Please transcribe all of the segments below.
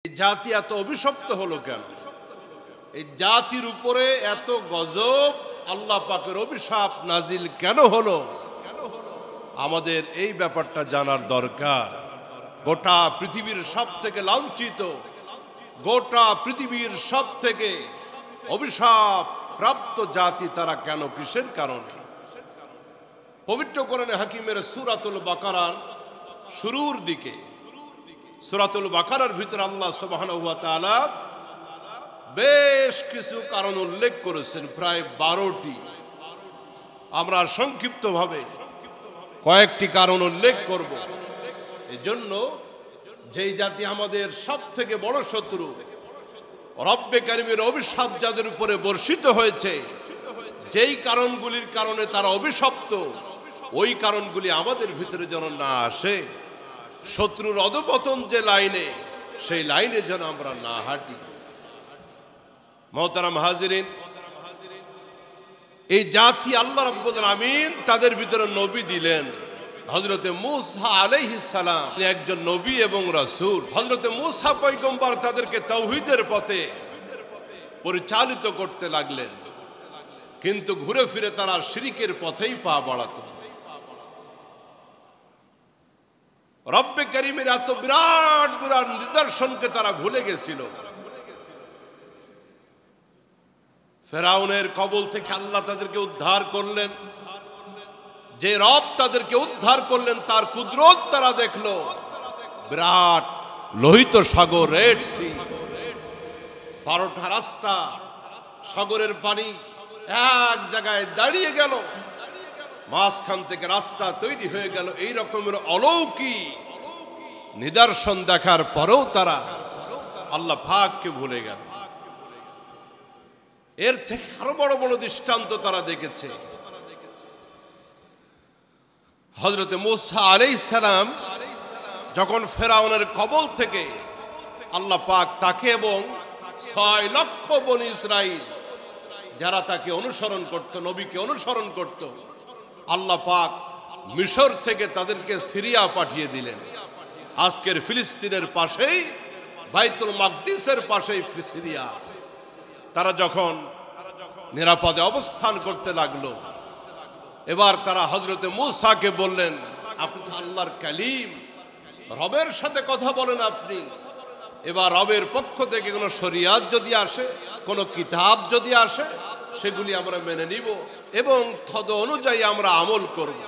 এই জাতি এত অভিশপ্ত হলো কেন? এই জাতির উপরে এত গজব, আল্লাহ পাকের অভিশাপ নাজিল কেন হলো? আমাদের এই ব্যাপারটা জানার দরকার। গোটা পৃথিবীর সব থেকে লাঞ্ছিত, গোটা পৃথিবীর সব থেকে অভিশাপ প্রাপ্ত জাতি তারা কেন, কিসের কারণে? পবিত্র কোরআনে হাকিমের সূরাতুল বাকারার শুরুর দিকে, সূরাতুল বাকারার ভিতরে আল্লাহ সুবহানাহু ওয়া তাআলা বেশ কিছু কারণ উল্লেখ করেছেন, প্রায় 12টি। আমরা সংক্ষিপ্তভাবে কয়েকটি কারণ উল্লেখ করব। এই জন্য যেই জাতি আমাদের সব থেকে বড় শত্রু, রব্বে কারীমের অভিশাপ যাদের উপরে বর্ষিত হয়েছে, যেই কারণগুলির কারণে তারা অভিশপ্ত, ওই কারণগুলি আমাদের ভিতরে যেন না আসে। শত্রুর অধপতন যে লাইনে, সেই লাইনে যেন আমরা না হাঁটি। মুহতারাম হাজিরিন, এই জাতি আল্লাহ রাব্বুল আলামিন তাদের ভিতরে নবী দিলেন। হযরতে মূসা আলাইহিস সালাম একজন নবী এবং রাসূল। হযরতে মূসা পয়গম্বর তাদেরকে তাওহীদের পথে পরিচালিত করতে লাগলেন, কিন্তু ঘুরে ফিরে তারা শিরকের পথেই পা বাড়াতো। রব্বে কারীমের এত বিরাট বিরাট নিদর্শনকে তারা ভুলে গেছিল। ফেরাউনের কবল থেকে আল্লাহ তাদেরকে উদ্ধার করলেন। যে রব তাদেরকে উদ্ধার করলেন তার কুদরত তারা দেখলো। বিরাট লোহিত সাগর, রেড সি, 12টা রাস্তা, সাগরের পানি এক জায়গায় দাঁড়িয়ে গেল, মাঝখান থেকে রাস্তা তৈরি হয়ে গেল। এই রকমের অলৌকিক নিদর্শন দেখার পরেও তারা আল্লাহ পাককে ভুলে গেল। এর থেকে আরো বড় বড় দৃষ্টান্ত তারা দেখেছে। হযরতে মূসা আলাইহিস সালাম যখন ফেরাউনের কবল থেকে আল্লাহ পাক তাকে এবং 6 লক্ষ বনী ইসরাইল যারা তাকে অনুসরণ করত, নবীকে অনুসরণ করত, আল্লাহ পাক মিশর থেকে তাদেরকে সিরিয়া পাঠিয়ে দিলেন। আজকের ফিলিস্তিনের পাশেই, বাইতুল মাকদিসের পাশেই সিরিয়া। তারা যখন নিরাপদে অবস্থান করতে লাগলো, এবার তারা হযরতে মূসাকে বললেন, আপনি তো আল্লাহর কালিম, রবের সাথে কথা বলেন আপনি। এবার রবের পক্ষ থেকে কোনো শরিয়াত যদি আসে, কোনো কিতাব যদি আসে, সেগুলি আমরা মেনে নিব এবং তদ অনুযায়ী আমরা আমল করব।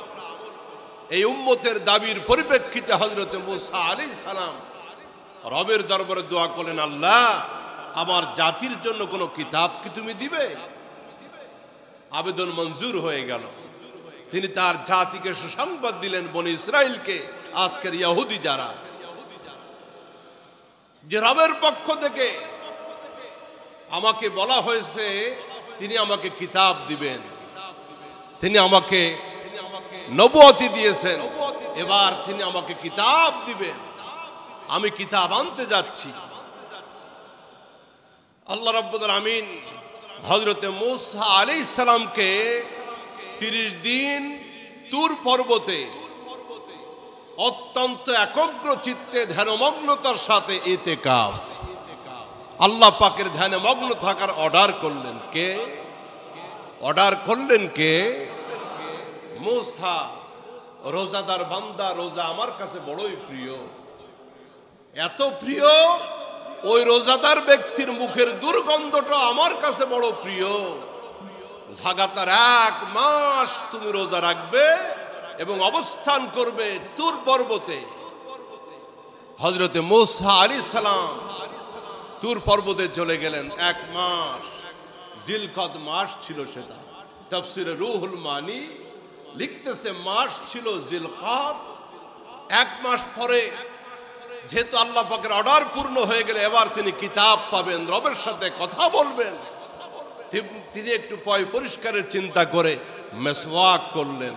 এই উম্মতের দাবির পরিপ্রেক্ষিতে হযরতে মূসা আলাইহিস সালাম রবের দরবারে দোয়া করলেন, আল্লাহ আমার জাতির জন্য কোনো কিতাব কি তুমি দিবে? আবেদন মঞ্জুর হয়ে গেল। তিনি তার জাতিকে সুসংবাদ দিলেন, বনী ইসরাইলকে, আজকের ইহুদি যারা, যে রবের পক্ষ থেকে আমাকে বলা হয়েছে তিনি আমাকে কিতাব দিবেন, তিনি আমাকে নবুয়তি দিয়েছেন, এবার তিনি আমাকে কিতাব দিবেন, আমি কিতাব আনতে যাচ্ছি। আল্লাহ রাব্বুল আমিন হযরতে মূসা আলাইহিস সালামকে 30 দিন তুর পর্বতে অত্যন্ত একগ্র চিত্তে ধ্যানমগ্নতার সাথে ইতিকাফ, আল্লাহ পাকের ধ্যানে মগ্ন থাকার অর্ডার করলেন কে? অর্ডার করলেন কে? মূসা। রোজাদার বান্দা, রোজা আমার কাছে বড়ই প্রিয়, এত প্রিয় ওই রোজাদার ব্যক্তির মুখের দুর্গন্ধটা আমার কাছে বড় প্রিয়। লাগাতার 1 মাস তুমি রোজা রাখবে এবং অবস্থান করবে তুর পর্বতে। হযরতে মূসা আলাইহিস সালাম তুর পর্বতে চলে গেলেন। 1 মাস, জিলকদ মাস ছিল সেটা। তাফসিরে রুহুল মানি লিখতেছে মাস ছিল জিলকদ। 1 মাস পরে যেহেতু আল্লাহ পাকের অর্ডার পূর্ণ হয়ে গেলে এবার তিনি কিতাব পাবেন, রবের সাথে কথা বলবেন, তিনি একটু পয় পরিষ্কারের চিন্তা করে মেসওয়াক করলেন।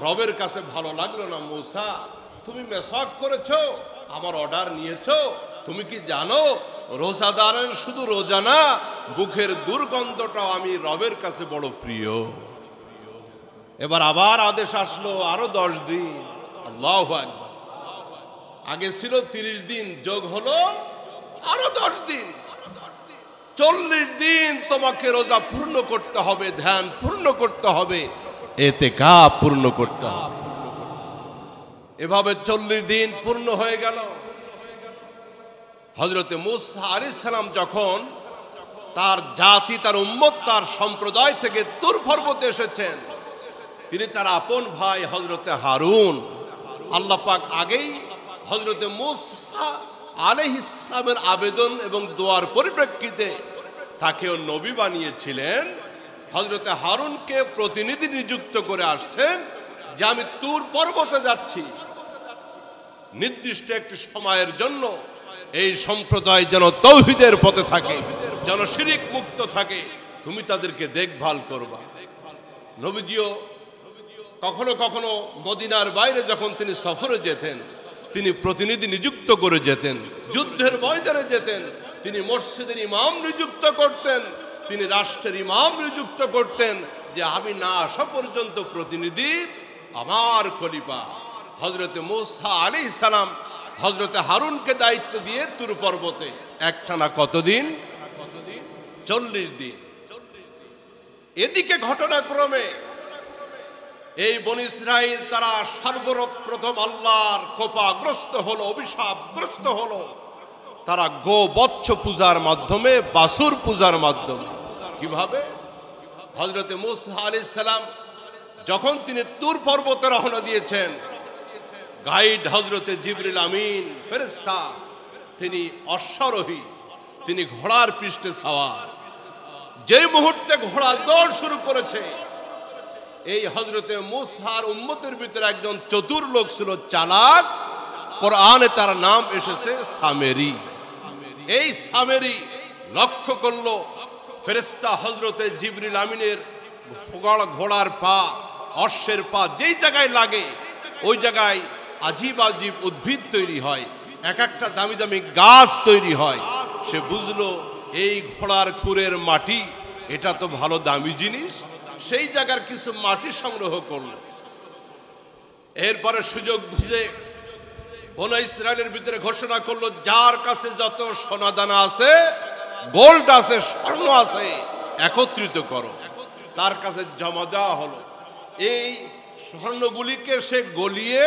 রবের কাছে ভালো লাগলো না, মূসা তুমি মেসওয়াক করেছো, আমার অর্ডার নিয়েছো, তুমি কি জানো রোজাদারের শুধু রোজা না, বুকের দুর্গন্ধটাও আমি রবের কাছে বড় প্রিয়। এবার আবার আদেশ আসলো আরো 10 দিন। আল্লাহু আকবার। আগে ছিল 30 দিন, যোগ হলো 40 দিন তোমাকে রোজা পূর্ণ করতে হবে, ধ্যান পূর্ণ করতে হবে, ইতিকাফ পূর্ণ করতে হবে। এভাবে 40 দিন পূর্ণ হয়ে গেল। হযরতে মূসা আলাইহিস সালাম যখন তার জাতি, তার উম্মত, তার সম্প্রদায় থেকে তুর পর্বতে এসেছেন, তিনি তার আপন ভাই হযরতে হারুন, আল্লাহ পাক আগেই হযরতে মূসা আলাইহিস সালামের আবেদন এবং দোয়ার পরিপ্রেক্ষিতে তাকেও নবী বানিয়েছিলেন। হযরতে হারুনকে প্রতিনিধি নিযুক্ত করে আসছেন যে আমি তুর পর্বতে যাচ্ছি, নির্দিষ্ট একটি সময়ের জন্য এই সম্প্রদায় যেন তাওহীদের পথে থাকে, যেন শিরক মুক্ত থাকে, তুমি তাদেরকে দেখভাল করবা। নবীজিও কখনো কখনো মদিনার বাইরে যখন তিনি সফরে যেতেন, তিনি প্রতিনিধি নিযুক্ত করে যেতেন, যুদ্ধের ময়দানে যেতেন, তিনি মসজিদের ইমাম নিযুক্ত করতেন, তিনি রাষ্ট্রের ইমাম নিযুক্ত করতেন যে আমি না আসা পর্যন্ত প্রতিনিধি আমার খলিফা। হযরতে মূসা আলাইহিস সালাম হযরতে হারুনকে দায়িত্ব দিয়ে তুর পর্বতে একটানা কতদিন? 40 দিন। এদিকে ঘটনাক্রমে এই বনী ইসরাইল তারা সর্বপ্রথম আল্লাহর কোপাগ্রস্ত হলো, অভিশাপগ্রস্ত হলো। তারা গোবৎস পূজার মাধ্যমে, বাছুর পূজার মাধ্যমে। কিভাবে? হযরতে মূসা আলাইহিস সালাম যখন তিনি তুর পর্বতে রওনা দিয়েছেন, গাইড হযরতে জিবরিল আমিন ফেরেশতা, তিনি অশ্বারোহী, তিনি ঘোড়ার পৃষ্ঠে সওয়ার। যে মুহূর্তে ঘোড়া দৌড় শুরু করেছে, এই হযরতে মূসার উম্মতের ভিতরে একজন চতুর লোক ছিল, চালাক। কোরআনে তার নাম এসেছে সামেরী। এই সামেরী লক্ষ্য করলো ফেরেশতা হযরতে জিবরিল আমিনের ঘোড়ার পা, অশ্বের পা যেই জায়গায় লাগে ওই জায়গায় আজীব আজীব উদ্ভিদ তৈরি হয়, এক একটা দামি দামি গাছ তৈরি হয়। সে বুঝলো এই ঘোড়ার খুরের মাটি, এটা তো ভালো দামি জিনিস। সেই জায়গার কিছু মাটি সংগ্রহ করলো। এরপরে সুযোগ বুঝে বনী ইসরাইলের ভিতরে ঘোষণা করলো, যার কাছে যত সোনাদানা আছে, গোল্ড আছে, স্বর্ণ আছে, একত্রিত করো। তার কাছে জমা দেওয়া হলো। এই স্বর্ণগুলিকে সে গলিয়ে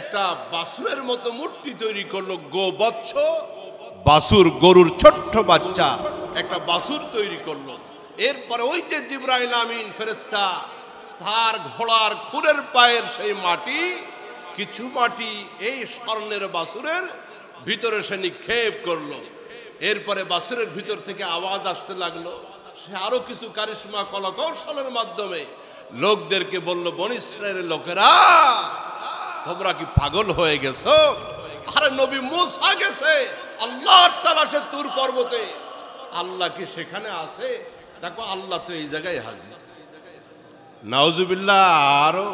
একটা বাছুরের মতো মূর্তি তৈরি করলো। গোবৎস, বাছুর, গরুর ছোট্ট বাচ্চা, একটা বাছুর তৈরি করলো। এরপরে ওই যে জিবরাইল আমিন ফেরেশতা, তার ঘোড়ার খুরের পায়ের সেই মাটি, কিছু মাটি এই স্বর্ণের বাছুরের ভিতরে সে নিক্ষেপ করলো। এরপরে বাছুরের ভিতর থেকে আওয়াজ আসতে লাগলো। সে আরো কিছু কারিশমা কলাকৌশলের মাধ্যমে লোকদেরকে বলল, বনী ইসরাইলের লোকেরা, তোমরা কি পাগল হয়ে গেছো? আরে নবী মূসা গেছে আল্লাহর তালাশে তুর পর্বতে, আল্লাহ কি সেখানে আছে? দেখো আল্লাহ তো এই জায়গায় হাজির। নাউজুবিল্লাহ। আরো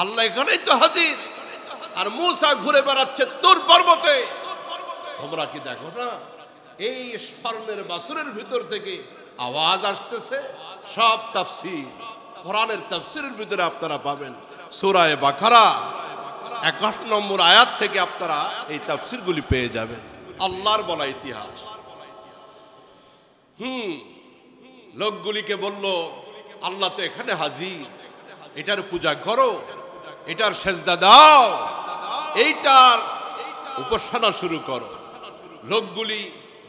আল্লাহ এখানেই তো হাজির, আর মূসা ঘুরে বেড়াচ্ছে তুর পর্বতে। তোমরা কি দেখো না এই স্বর্ণের বাছুরের ভিতর থেকে আওয়াজ আসতেছে? সব তাফসীর, কোরআনের তাফসীরের ভিতরে আপনারা পাবেন। সূরা বাকারা 61 নম্বর আয়াত থেকে আপনারা এই তাফসীরগুলি পেয়ে যাবেন। আল্লাহর বলা ইতিহাস। লোকগুলিকে বলল, আল্লাহ তো এখানে হাজির, এটার পূজা করো, এটার সেজদা দাও, এইটার উপাসনা শুরু করো। লোকগুলি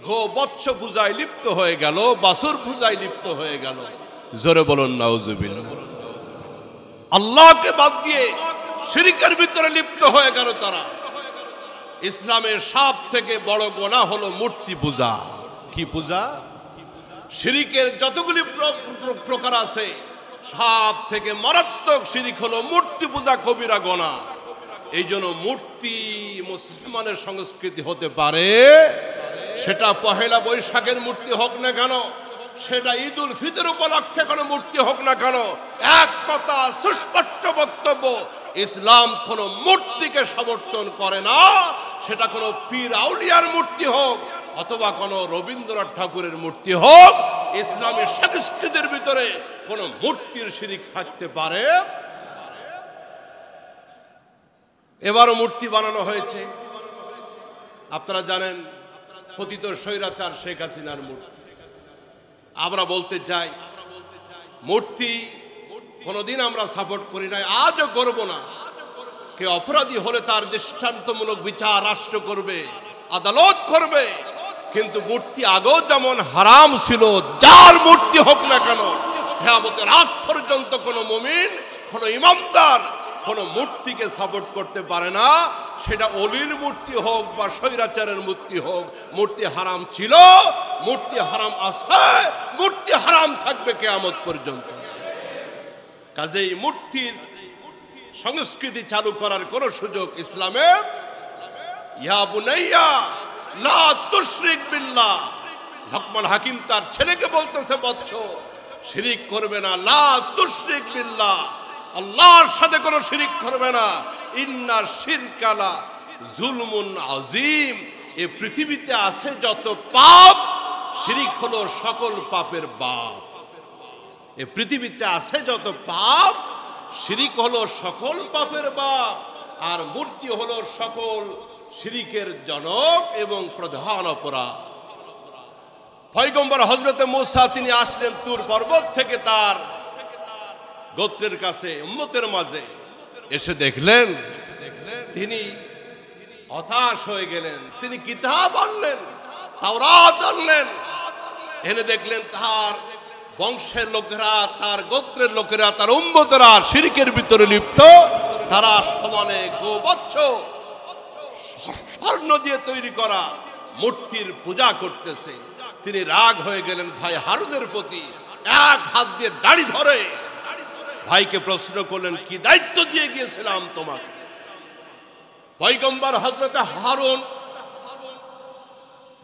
গোবৎস পূজায় লিপ্ত হয়ে গেল, বাছুর পূজায় লিপ্ত হয়ে গেল। জোরে বলুন নাউজুবিল্লাহ। আল্লাহকে বাদ দিয়ে শিরকের ভিতরে লিপ্ত হয়ে গেল তারা। ইসলামের সব থেকে বড় গুনাহ হলো মূর্তি পূজা। কি পূজা? শিরকের যতগুলি প্রকার আছে, সব থেকে মারাত্মক শিরক হলো মূর্তি পূজা, কবিরা গুনাহ। এই জন্য মূর্তি মুসলমানের সংস্কৃতি হতে পারে, সেটা পহেলা বৈশাখের মূর্তি হোক না কেন, সেটা ঈদ উল ফিতর উপলক্ষে কোনো মূর্তি হোক না কেন, এক কথা সুস্পষ্ট বক্তব্য, ইসলাম কোনো মূর্তিকে সমর্থন করে না। সেটা কোনো পীর আউলিয়ার মূর্তি হোক অথবা কোনো রবীন্দ্রনাথ ঠাকুরের মূর্তি হোক, ইসলামের সংস্কৃতির ভিতরে কোনো মূর্তির শিরক থাকতে পারে। এবারও মূর্তি বানানো হয়েছে। আপনারা জানেন পতিত স্বৈরাচার শেখ হাসিনার মূর্তি। আমরা বলতে চাই, মূর্তি কোনোদিন আমরা সাপোর্ট করি নাই, আজও করব না। কে অপরাধী হলে তার দৃষ্টান্তমূলক বিচার রাষ্ট্র করবে, আদালত করবে। কিন্তু মূর্তি আগেও যেমন হারাম ছিল, যার মূর্তি হোক না কেন, কিয়ামতের আগ পর্যন্ত কোনো মুমিন, কোনো ইমানদার কোনো মূর্তিকে সাপোর্ট করতে পারে না। সেটা অলির মূর্তি হোক বা স্বৈরাচারের মূর্তি হোক, মূর্তি হারাম ছিল, মূর্তি হারাম আছে, মূর্তি হারাম থাকবে কিয়ামত পর্যন্ত। কাজেই মূর্তির সংস্কৃতি চালু করার কোন সুযোগ ইসলামে। ইয়া বুনাইয়া লা তুশরিক বিল্লাহ, লোকমান হাকিম তার ছেলেকে বলতেছে, বৎস শিরিক করবে না, লা তুশরিক বিল্লাহ, আল্লাহর সাথে কোনো শিরিক করবে না। ইন্না শিরকালা জুলমুন আযীম, এই পৃথিবীতে আছে যত পাপ, শিরিক হলো সকল পাপের বাপ। এই পৃথিবীতে আছে যত পাপ, শিরিক হলো সকল পাপের বাপ, আর মূর্তি হলো সকল শিরিকের জনক এবং প্রধান অপরাধ। পয়গম্বর হযরতে মূসা তিনি আসলেন তুর পর্বত থেকে তার গোত্রের কাছে, উম্মতের মাঝে এসে দেখলেন, তিনি হতাশ হয়ে গেলেন। তিনি কিতাব আনলেন, তাওরাত আনলেন, এনে দেখলেন তার বংশের লোকেরা, তার গোত্রের লোকেরা, তার উম্মতেরা শিরকের ভিতরে লিপ্ত। তারা সমানে গোবৎস স্বর্ণ দিয়ে তৈরি করা মূর্তির পূজা করতেছে। তিনি রাগ হয়ে গেলেন ভাই হারুনের প্রতি, এক হাত দিয়ে দাড়ি ধরে ভাইকে প্রশ্ন করলেন, কি দায়িত্ব দিয়ে গিয়েছিলাম তোমাকে? পয়গম্বর হযরতে হারুন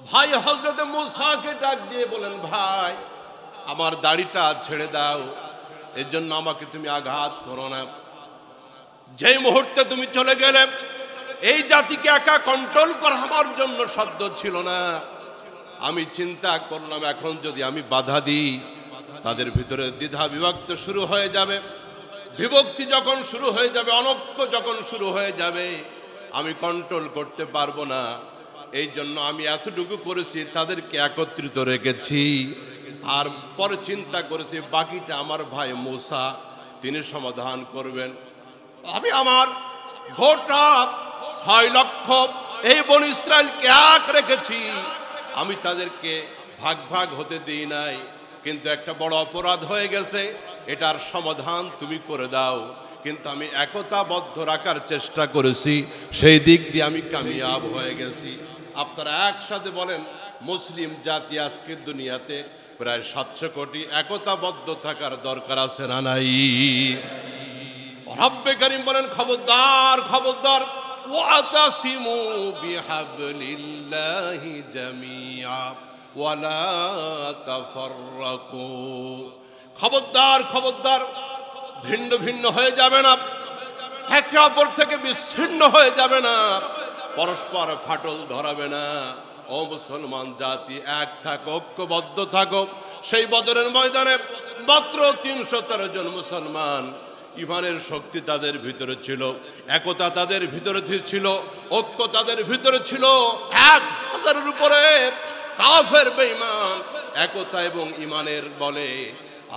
ভাই হযরতে মূসাকে ডাক দিয়ে বলেন, ভাই আমার দাড়িটা ছেড়ে দাও, এর জন্য আমাকে তুমি আঘাত করো না। যে মুহূর্তে তুমি চলে গেলে, এই জাতিকে একা কন্ট্রোল করা আমার জন্য সাধ্য ছিল না। আমি চিন্তা করলাম, এখন যদি আমি বাধা দিই, তাদের ভিতরে দ্বিধা বিভক্তি শুরু হয়ে যাবে। বিভক্তি যখন শুরু হয়ে যাবে, অনৈক্য যখন শুরু হয়ে যাবে, আমি কন্ট্রোল করতে পারবো না। এই জন্য আমি এতটুকু করেছি, তাদেরকে একত্রিত রেখেছি। আর পরে চিন্তা করেছি বাকিটা আমার ভাই মূসা তিনি সমাধান করবেন। আমি আমার গোটা 6 লক্ষ এই বনী ইসরায়েলকে এক রেখেছি, আমি তাদেরকে ভাগ ভাগ হতে দিই নাই। কিন্তু একটা বড় অপরাধ হয়ে গেছে, এটার সমাধান তুমি করে দাও। কিন্তু আমি একতাবদ্ধ রাখার চেষ্টা করেছি, সেই দিক দিয়ে আমি কামিয়াব হয়ে গেছি। আপনারা একসাথে বলেন, মুসলিম জাতি আজকের দুনিয়াতে প্রায় 700 কোটি, একতাবদ্ধ থাকার দরকার আছে না নাই? রব্বে কারীম বলেন, খবরদার খবরদার, ওয়াতাসিমু বিহাবলিল্লাহি জামিআ ওয়ালা তাফাররাকু। খবরদার খবরদার, ভিন্ন ভিন্ন হয়ে যাবে না, একে অপর থেকে বিচ্ছিন্ন হয়ে যাবে না, পরস্পর ফাটল ধরাবে না। ও মুসলমান জাতি, এক থাকো, ঐক্যবদ্ধ থাকো। সেই বদরের ময়দানে মাত্র 313 জন মুসলমান, ইমানের শক্তি তাদের ভিতরে ছিল, একতা তাদের ভিতরে ছিল, ঐক্য তাদের ভিতরে ছিল। 1000-এর উপরে কাফের বেঈমান একতা এবং ইমানের বলে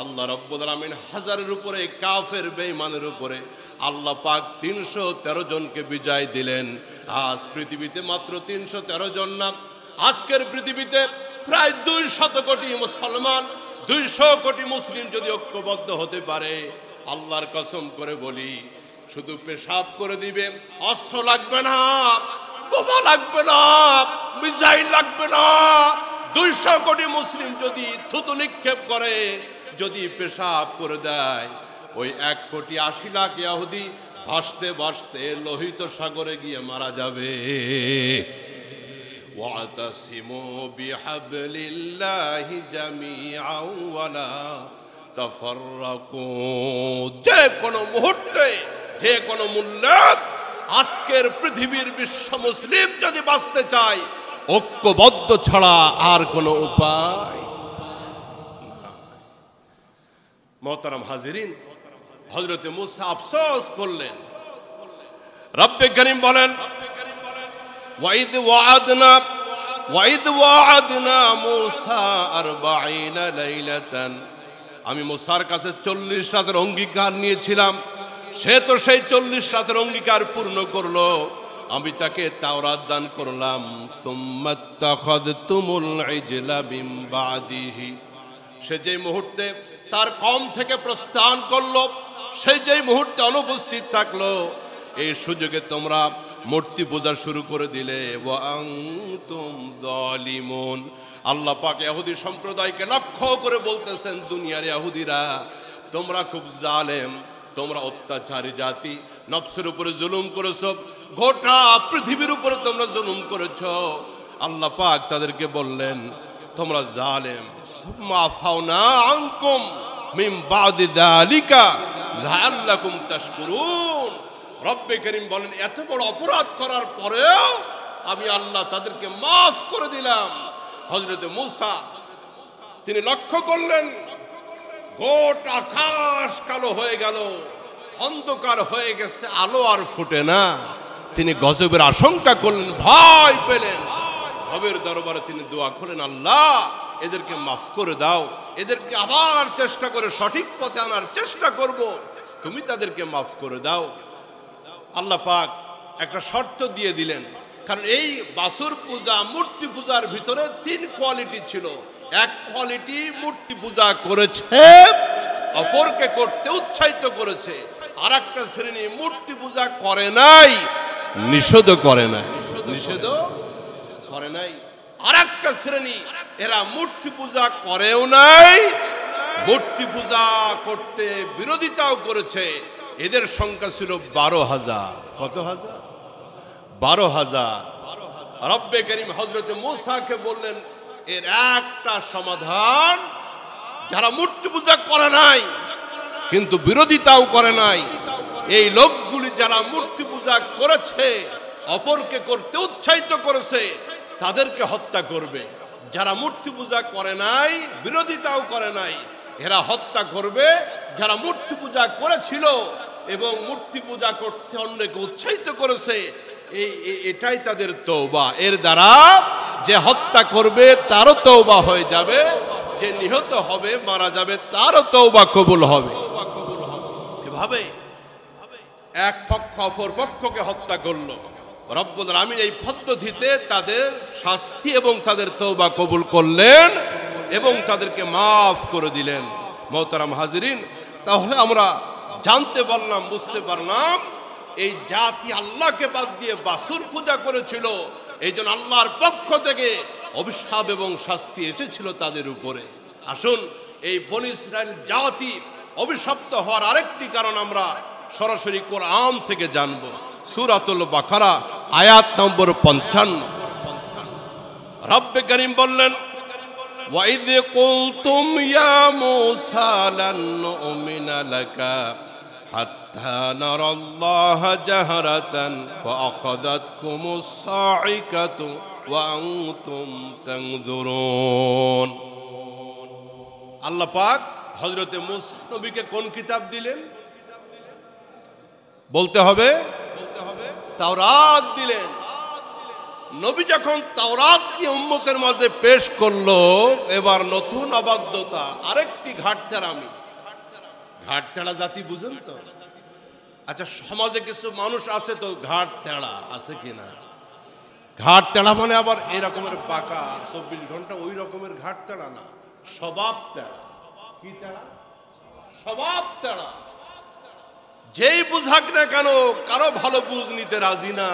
আল্লাহ রাব্বুল আলামিন 1000-এর উপরে কাফের বেঈমানের উপরে আল্লাহ পাক 313 জনকে বিজয় দিলেন। আজ পৃথিবীতে মাত্র 313 জন না, আজকের পৃথিবীতে প্রায় 200 কোটি মুসলমান, 200 কোটি মুসলিম যদি ঐক্যবদ্ধ হতে পারে, আল্লাহর কসম করে বলি, শুধু পেশাব করে দিবে, অস্ত্র লাগবে না, বোমা লাগবে না, মিসাইল লাগবে না। 200 কোটি মুসলিম যদি থুতু নিক্ষেপ করে, যদি পেশাব করে দেয়, ওই 1,80,00,000 ইহুদি ভাসতে ভাসতে লোহিত সাগরে গিয়ে মারা যাবে। ওয়াতাসিমু বিহাবলিল্লাহি জামিআ ওয়ালা তাফাররাকু। যে কোনো মুহূর্তে, যে কোনো মূল্যে আজকের পৃথিবীর বিশ্ব মুসলিম যদি বাঁচতে চায়, ঐক্যবদ্ধ ছাড়া আর কোনো উপায় না। মোহতারাম হাজিরিন, হযরতে মূসা আফসোস করলেন। রব্বে কারীম বলেন, ওয়াইদ ওয়া'আদনা ওয়াইদ ওয়া'আদনা মূসা 40 লাইলাতান, আমি মুসার কাছে 40 রাতের অঙ্গীকার নিয়েছিলাম, সে তো সেই 40 রাতের অঙ্গীকার পূর্ণ করলো, আমি তাকে তাওরাত দান করলাম। সুম্মাত্তাখাযতুমুল ইজলা মিন বাদিহি, সে যেই মুহূর্তে তার কম থেকে প্রস্থান করলো, সেই যেই মুহূর্তে অনুপস্থিত থাকলো, এই সুযোগে তোমরা মূর্তি পূজা শুরু করে দিলে। ওয়া আনতুম যালিমুন, আল্লাহ পাক ইহুদি সম্প্রদায়কে লক্ষ্য করে বলতেছেন, দুনিয়ার ইহুদিরা তোমরা খুব জালেম, তোমরা অত্যাচারী জাতি, নফসের উপরে জুলুম করেছো, গোটা পৃথিবীর উপরে তোমরা জুলুম করেছো। আল্লাহ পাক তাদেরকে বললেন, তোমরা জালেম। সুম্মা আফাওনা আনকুম মিন বাদি যালিকা লাআল্লাকুম তাশকুরুন। রব্বে করিম বলেন, এত বড় অপরাধ করার পরেও আমি আল্লাহ তাদেরকে মাফ করে দিলাম। হযরত মূসা তিনি লক্ষ্য করলেন, গোটা আকাশ কালো হয়ে গেল, অন্ধকার হয়ে গেছে, আলো আর ফুটে না। তিনি গজবের আশঙ্কা করলেন, ভয় পেলেন। রবের দরবারে তিনি দোয়া করলেন, আল্লাহ এদেরকে মাফ করে দাও, এদেরকে আবার চেষ্টা করে সঠিক পথে আনার চেষ্টা করব, তুমি তাদেরকে মাফ করে দাও। আল্লাহ পাক একটা শর্ত দিয়ে দিলেন, কারণ এই বাসুর পূজা মূর্তি পূজার ভিতরে 3 কোয়ালিটি ছিল। এক কোয়ালিটি মূর্তি পূজা করেছে, অপরকে করতে উৎসাহিত করেছে। আর একটা শ্রেণী মূর্তি পূজা করে নাই, নিষেধ করে নাই, নিষেধ করে নাই। আর একটা শ্রেণী এরা মূর্তি পূজা করেও নাই, মূর্তি পূজা করতে বিরোধিতাও করেছে। এদের সংখ্যা ছিল 12,000। কত হাজার? 12,000। রব্বে করিম হযরত মূসাকে বললেন, এর একটা সমাধান, যারা মূর্তি পূজা করে নাই কিন্তু বিরোধিতাও করে নাই, এই লোকগুলি যারা মূর্তি পূজা করেছে, অপরকে করতে উৎসাহিত করেছে, তাদেরকে হত্যা করবে। যারা মূর্তি পূজা করে নাই, বিরোধিতাও করে নাই, এরা হত্যা করবে। যারা মূর্তি পূজা করেছিল এবং মূর্তি পূজা করতে অন্যকে উৎসাহিত করেছে, এটাই তাদের তওবা। এর দ্বারা যে হত্যা করবে তারও তওবা হয়ে যাবে, যে নিহত হবে, মারা যাবে, তারও তওবা কবুল হবে। এভাবে এক পক্ষ অপর পক্ষকে হত্যা করলো। রব্বুল আলামিন এই পদ্ধতিতে তাদের শাস্তি এবং তাদের তওবা কবুল করলেন এবং তাদেরকে মাফ করে দিলেন। মোহতারাম হাজিরিন, তাহলে আমরা জানতে পারলাম, বুঝতে পারলাম, এই জাতি আল্লাহকে বাদ দিয়ে বাসুর পূজা করেছিল, এই জন্য আল্লাহর পক্ষ থেকে অভিশাপ এবং শাস্তি এসেছিল তাদের উপরে। আসুন, এই বনী ইসরাইল জাতি অভিশপ্ত হওয়ার আরেকটি কারণ আমরা সরাসরি কোরআন থেকে জানব। সূরাতুল বাকারা আয়াত নম্বর 55। রব্বে করিম বললেন, وَإِذْ قُلْتُمْ يَا مُوسَى لَن نُّؤْمِنَ لَكَ حَتَّى نَرَى اللَّهَ جَهْرَةً فَأَخَذَتْكُمُ الصَّاعِقَةُ وَأَنْتُمْ تَنْظُرُونَ। আল্লাহ পাক হযরতে মূসা নবীকে কোন কিতাব দিলেন? বলতে হবে তাওরাত দিলেন। নবী যখন তাওরাত নিয়ে উম্মতের মাঝে পেশ করলো, এবার নতুন অবাধ্যতা, আরেকটি ঘাটতেরামি। ঘাটতেড়া জাতি বুঝেন তো? আচ্ছা, সমাজে কিছু মানুষ আছে তো ঘাটতেড়া, আছে কিনা? ঘাটতেড়া মানে আবার এই রকমের বাঁকা 24 ঘন্টা ওই রকমের ঘাটতেড়া না, স্বভাব তেড়া। কি তেড়া? স্বভাব তেড়া। যেই বুঝাক না কেন, কারো ভালো বুঝ নিতে রাজি না,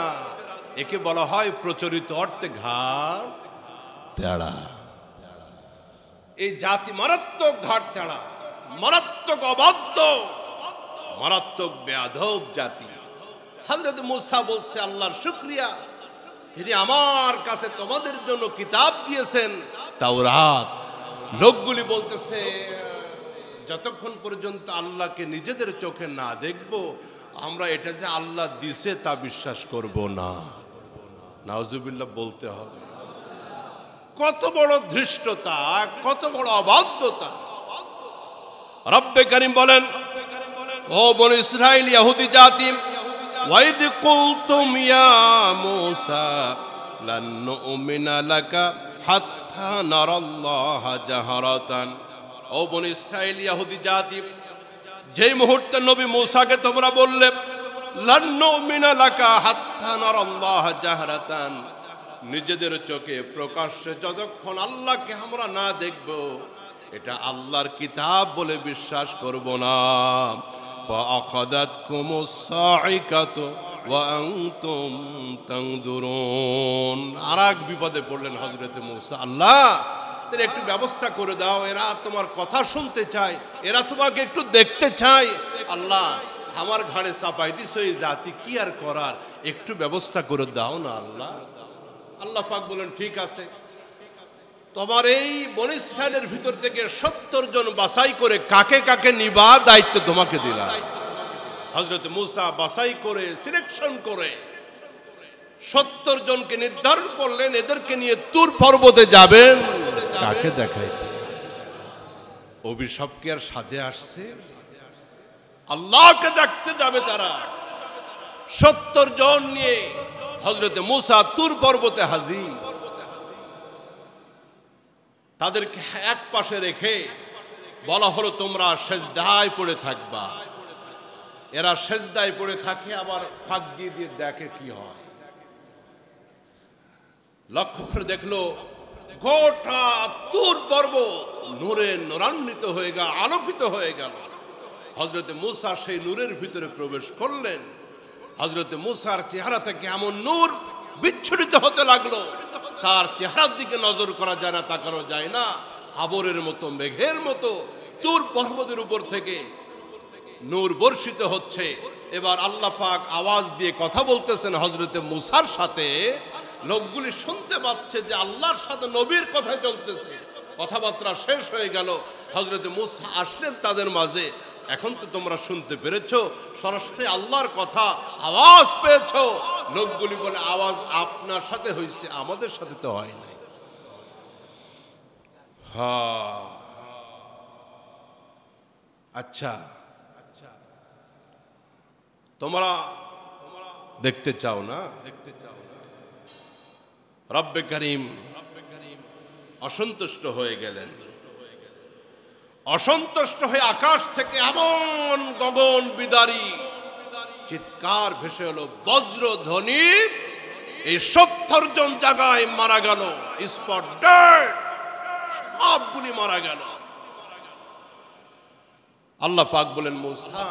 একে বলা হয় প্রচলিত অর্থে ঘাট তেড়া। এই জাতি মারাত্মক ঘাট তেড়া, মারাত্মক অবাধ্য, মারাত্মক বেয়াদব জাতি। হযরত মূসা বলছে, আল্লাহর শুকরিয়া, তিনি আমার কাছে তোমাদের জন্য কিতাব দিয়েছেন, তাওরাত। লোকগুলি বলতেছে, যতক্ষণ পর্যন্ত আল্লাহকে নিজেদের চোখে না দেখব, আমরা এটা যে আল্লাহ দিছে তা বিশ্বাস করব না। নাউজুবিল্লাহ বলতে হবে। কত বড় ধৃষ্টতা, কত বড় অবাধ্যতা। রব্বে করিম বলেন, ও বনী ইসরাইল ইহুদি জাতি, ওয়াইদ কুলতুম ইয়া মূসা লান নুমিনা লাকা হাত্তা নারাল্লাহা জাহারাতান। ও বনী ইসরাইল, ইহুদি জাতি, যেই মুহূর্তে নবী মূসাকে তোমরা বললে লান নুমিনা লাকা হাত্তা নারাল্লাহা জাহারাতান, নিজেদের চোখে প্রকাশ্যে যতক্ষণ আল্লাহকে আমরা না দেখব এটা আল্লাহর কিতাব বলে বিশ্বাস করব না। ফাআখাদাতকুমুস সাইকাতু ওয়া আনতুম তানদুরুন। আরেক বিপদে পড়লেন হযরত মূসা, আল্লাহ এর একটু ব্যবস্থা করে দাও, এরা তোমার কথা শুনতে চায়, এরা তোমাকে একটু দেখতে চায়। আল্লাহ আমার ঘাড়ে চাপাই দিস এই জাতি, কি আর করার, একটু ব্যবস্থা করে দাও না আল্লাহ। আল্লাহ পাক বলেন ঠিক আছে, তোমার এই বনী ইসরাইলের ভিতর থেকে 70 জন বাছাই করে কাকে কাকে নিবা দায়িত্ব তোমাকে দিলাম। হযরত মূসা বাছাই করে সিলেকশন করে 70 জনকে নির্ধারণ করলেন, এদেরকে নিয়ে তুর পর্বতে যাবেন। কাকে দেখাইতে? অভিশাপ কি আর সাথে আসছে? আল্লাহকে দেখতে যাবে তারা। 70 জন নিয়ে হযরত মূসা তুর পর্বতে হাজির। তাদেরকে এক পাশে রেখে বলা হলো তোমরা সেজদায় পড়ে থাকবা। এরা সেজদায় পড়ে থাকে, আবার ফাঁক দিয়ে দিয়ে দেখে কি হয়। লক্ষ্য করে দেখলো গোটা তুর পর্বত নূরে নূরান্বিত হয়ে গেল, আলোকিত হয়ে গেল। হযরত মূসা সেই নূরের ভিতরে প্রবেশ করলেন। হযরত মূসার চেহারা থেকে এমন নূর বিচ্ছুরিত হতে লাগলো, তার চেহারার দিকে নজর করা যায় না, তাকানো যায় না। আবরের মতো, মেঘের মতো তুর পর্বতের উপর থেকে নূর বর্ষিত হচ্ছে। এবার আল্লাহ পাক আওয়াজ দিয়ে কথা বলতেছেন হযরত মূসার সাথে। লোকগুলি শুনতে পাচ্ছে যে আল্লাহর সাথে নবীর কথা চলতেছে। কথাবার্তা শেষ হয়ে গেল, হযরত মূসা আসলেন তাদের মাঝে। এখন তো তোমরা শুনতে পেরেছো, সরাসরি আল্লাহর কথা আওয়াজ পেয়েছো। লোকগুলি বলে আওয়াজ আপনার সাথে হয়েছে, আমাদের সাথে তো হয় নাই। হ্যাঁ, আচ্ছা তোমরা দেখতে চাও না? রব্বে করিম অসন্তুষ্ট হয়ে গেলেন। অসন্তুষ্ট হয়ে আকাশ থেকে এমন গগন বিদারী চিৎকার ভেসে এলো, বজ্রধ্বনি। এই 70 জন জায়গায় মারা গেল, স্পট ডেড, সবগুলি মারা গেল। আল্লাহ পাক বলেন মূসা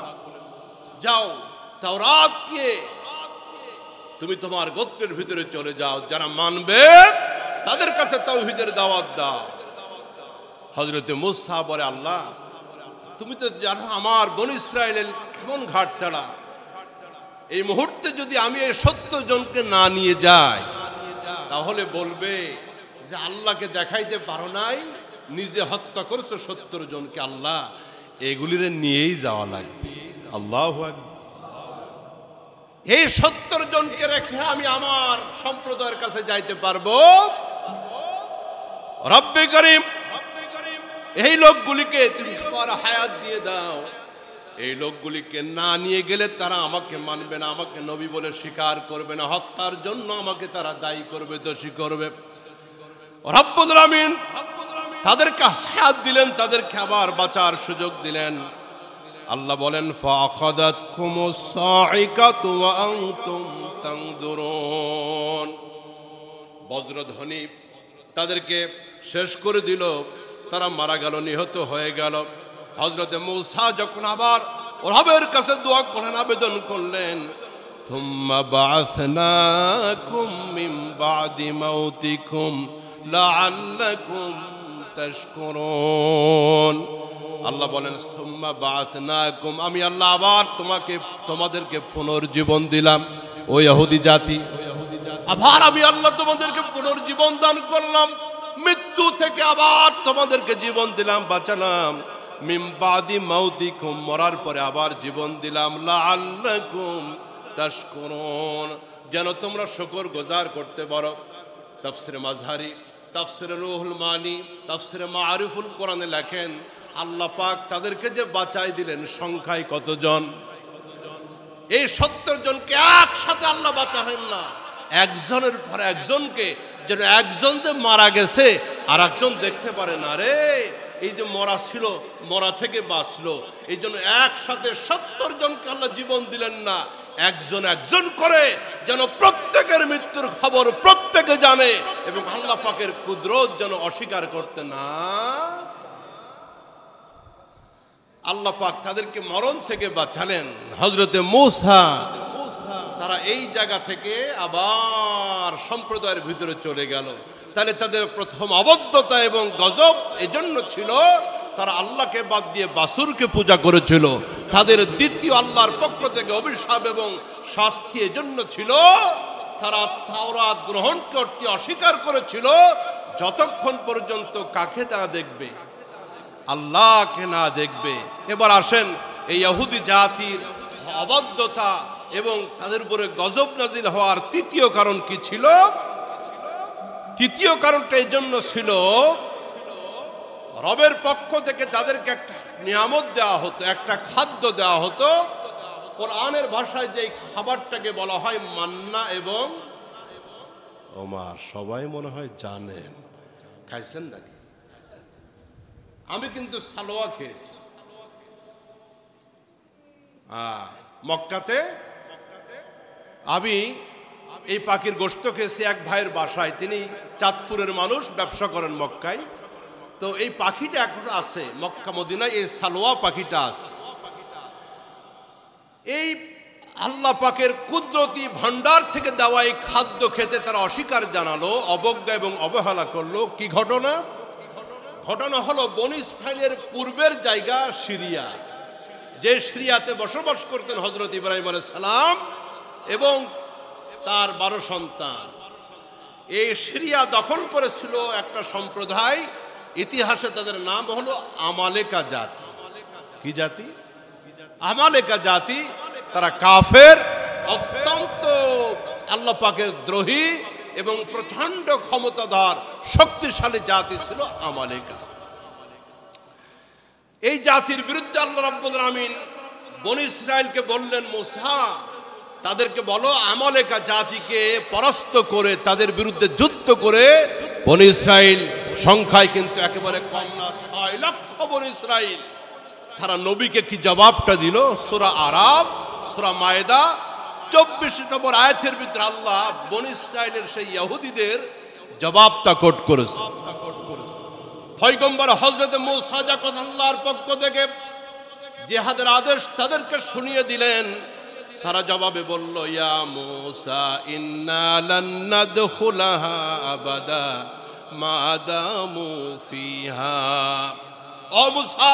যাও, তাওরাত দিয়ে তুমি তোমার গোত্রের ভিতরে চলে যাও, যারা মানবে তাদের কাছে তাওহীদের দাওয়াত দাও। হযরত মূসা বলে আল্লাহ তুমি তো জানো আমার বনী ইসরাইলের কেমন ঘাট ছাড়া। এই মুহূর্তে যদি আমি এই 70 জনকে না নিয়ে যাই তাহলে বলবে যে আল্লাহকে দেখাইতে পারো নাই, নিজে হত্যা করেছো 70 জনকে। আল্লাহ এগুলির নিয়েই যাওয়া লাগবে। আল্লাহু আকবার। এই 70 জনকে রেখে আমি আমার সম্প্রদায়ের কাছে যাইতে পারবো? রব্বে করিম এই লোকগুলিকে তুমি তোমার হায়াত দিয়ে দাও। এই লোকগুলিকে না নিয়ে গেলে তারা আমাকে মানবে না, আমাকে নবী বলে স্বীকার করবে না, হত্যার জন্য আমাকে তারা দায়ী করবে, দোষী করবে। রব্বুল আমিন তাদেরকে হায়াত দিলেন, তাদেরকে আবার বাঁচার সুযোগ দিলেন। আল্লাহ বলেন ফাআখাদাতকুমুস সাইকাতু ওয়া আনতুম তানদুরুন। বজ্রধ্বনি তাদেরকে শেষ করে দিল, তারা মারা গেল, নিহত হয়ে গেল। হযরত মূসা যখন আবার রবের কাছে দোয়া করলেন, আবেদন করলেন, থুম্মা বা'আথনাকুম মিন বা'দি মাউতিকুম লাআল্লাকুম তাশকুরুন। আল্লাহ বলেন সুম্মা বা'আথনাকুম, আমি আল্লাহ আবার তোমাদেরকে পুনর্জীবন দিলাম। ও ইহুদি জাতি, আবার আমি আল্লাহ তোমাদেরকে পুনর্জীবন দান করলাম। মৃত্যু থেকে আবার তোমাদেরকে জীবন দিলাম, বাঁচালাম। মিন বাদি মাউতিকুম, মরার পরে আবার জীবন দিলাম। লাআল্লাকুম তাশকুরুন, যেন তোমরা শুকর গুজার করতে পারো। তাফসিরে মাযহারি, তাফসিরে রুহুল মানি, তাফসিরে মাআরিফুল কোরআনে লেখেন আল্লাহ পাক তাদেরকে যে বাঁচাই দিলেন সংখ্যায় কতজন? এই 70 জনকে একসাথে আল্লাহ বাঁচালেন না, একজনের পর একজনকে, যেন একজন যে মারা গেছে আর একজন দেখতে পারে না, রে এই যে মরা ছিল, মরা থেকে বাঁচলো, এই জন্য একসাথে 70 জনকে আল্লাহ জীবন দিলেন না, একজন একজন করে, যেন প্রত্যেকের মৃত্যুর খবর প্রত্যেকে জানে এবং আল্লাহ পাকের কুদরত যেন অস্বীকার করতে না। আল্লাহ পাক তাদেরকে মরণ থেকে বাঁচালেন। হযরতে মূসা তারা এই জায়গা থেকে আবার সম্প্রদায়ের ভিতরে চলে গেল। তাহলে তাদের প্রথম অবদ্ধতা এবং গজব এজন্য ছিল তারা আল্লাহকে বাদ দিয়ে বাসুরকে পূজা করেছিল। তাদের দ্বিতীয় আল্লাহর পক্ষ থেকে অভিশাপ এবং শাস্তি এজন্য ছিল তারা তাওরাত গ্রহণ করতে অস্বীকার করেছিল। যতক্ষণ পর্যন্ত কাকে তারা দেখবে? আল্লাহকে না দেখবে। এবার আসেন এই ইহুদি জাতির অবাধ্যতা এবং তাদের উপরে গজব নাজিল হওয়ার তৃতীয় কারণ কি ছিল? তৃতীয় কারণটা এই জন্য ছিল রবের পক্ষ থেকে তাদেরকে একটা নিয়ামত দেওয়া হতো, একটা খাদ্য দেওয়া হতো। কোরআনের ভাষায় যে খাবারটাকে বলা হয় মান্না এবং ওমার। সবাই মনে হয় জানেন, খাইছেন নাকি? আমি কিন্তু সালোয়া খেয়েছি মক্কাতে। আমি এই পাখির গোশত খেয়েছি এক ভাইয়ের বাসায়, তিনি চাঁদপুরের মানুষ, ব্যবসা করেন মক্কায়। তো এই পাখিটা এখন আছে মক্কা মদিনায়, এই সালোয়া পাখিটা আছে। এই আল্লাহ পাকের কুদরতি ভান্ডার থেকে দেওয়া এই খাদ্য খেতে তারা অস্বীকার জানালো, অবজ্ঞা এবং অবহেলা করলো। কি ঘটনা? ঘটনা হলো বনী ইসরাইলের পূর্বের জায়গা সিরিয়া, যে সিরিয়াতে বসবাস করতেন হযরত ইব্রাহিম আলাইহিস সালাম এবং তার 12 সন্তান। এই সিরিয়া দখল করেছিল একটা সম্প্রদায়, ইতিহাসে তাদের নাম হলো আমালেকা জাতি। কি জাতি? আমালেকা জাতি। তারা কাফের, অত্যন্ত আল্লাহ পাকের দ্রোহী এবং প্রচন্ড ক্ষমতাধর শক্তিশালী জাতি ছিল আমালেকা। এই জাতির বিরুদ্ধে আল্লাহ রাব্বুল আলামিন বনী ইসরাইলকে বললেন, মূসা তাদেরকে বলো আমালেকা জাতিকে পরাস্ত করে তাদের বিরুদ্ধে যুদ্ধ করে। বনী ইসরাইল সংখ্যায় কিন্তু একেবারে কম না, 6 লক্ষ বনী ইসরাইল। তারা নবীকে কি জবাবটা দিল? সূরা আরাব, সূরা মায়েদা 24 নম্বর আয়াতের ভিতরে আল্লাহ বনী ইসরাইলের সেই ইহুদিদের জবাবটা কোট করেছে। পয়গম্বর হযরত মূসা যখন আল্লাহর পক্ষ থেকে জিহাদের আদেশ তাদেরকে শুনিয়ে দিলেন, তারা জবাবে বলল, ইয়া মূসা ইন্না লান নাদখুলাহা আবাদা মা দামু ফিহা। ও মূসা,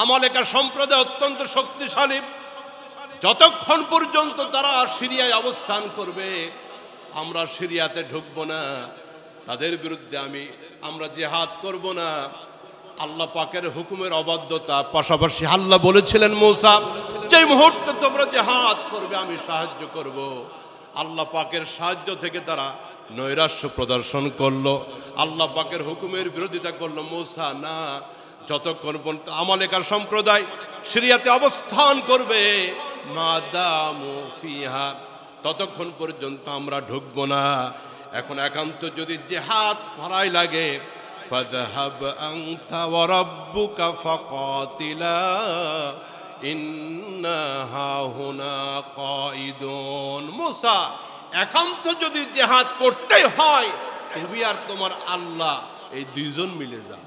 আমালেকা সম্প্রদায় অত্যন্ত শক্তিশালী, যতক্ষণ পর্যন্ত তারা সিরিয়ায় অবস্থান করবে আমরা সিরিয়াতে ঢুকবো না, তাদের বিরুদ্ধে আমরা জিহাদ করব না। আল্লাহ পাকের হুকুমের অবাধ্যতা। পাশাপাশি আল্লাহ বলেছিলেন, মূসা যে মুহূর্তে তোমরা জিহাদ করবে আমি সাহায্য করব। আল্লাহ পাকের সাহায্য থেকে তারা নৈরাশ্য প্রদর্শন করলো, আল্লাহ পাকের হুকুমের বিরোধিতা করলো। মূসা না, যতক্ষণ পর্যন্ত আমালেকার সম্প্রদায় সিরিয়াতে অবস্থান করবে মাদামু ফিহা, ততক্ষণ পর্যন্ত আমরা ঢুকবো না। এখন একান্ত যদি জিহাদ করাই লাগে, ফাযহাব আনতা ওয়া রাব্বুকা ফাকাতিলা ইন্না হাহুনা কাঈদুন। মূসা, একান্ত যদি জিহাদ করতে হয় তুমি আর তোমার আল্লাহ এই দুইজন মিলে যাও।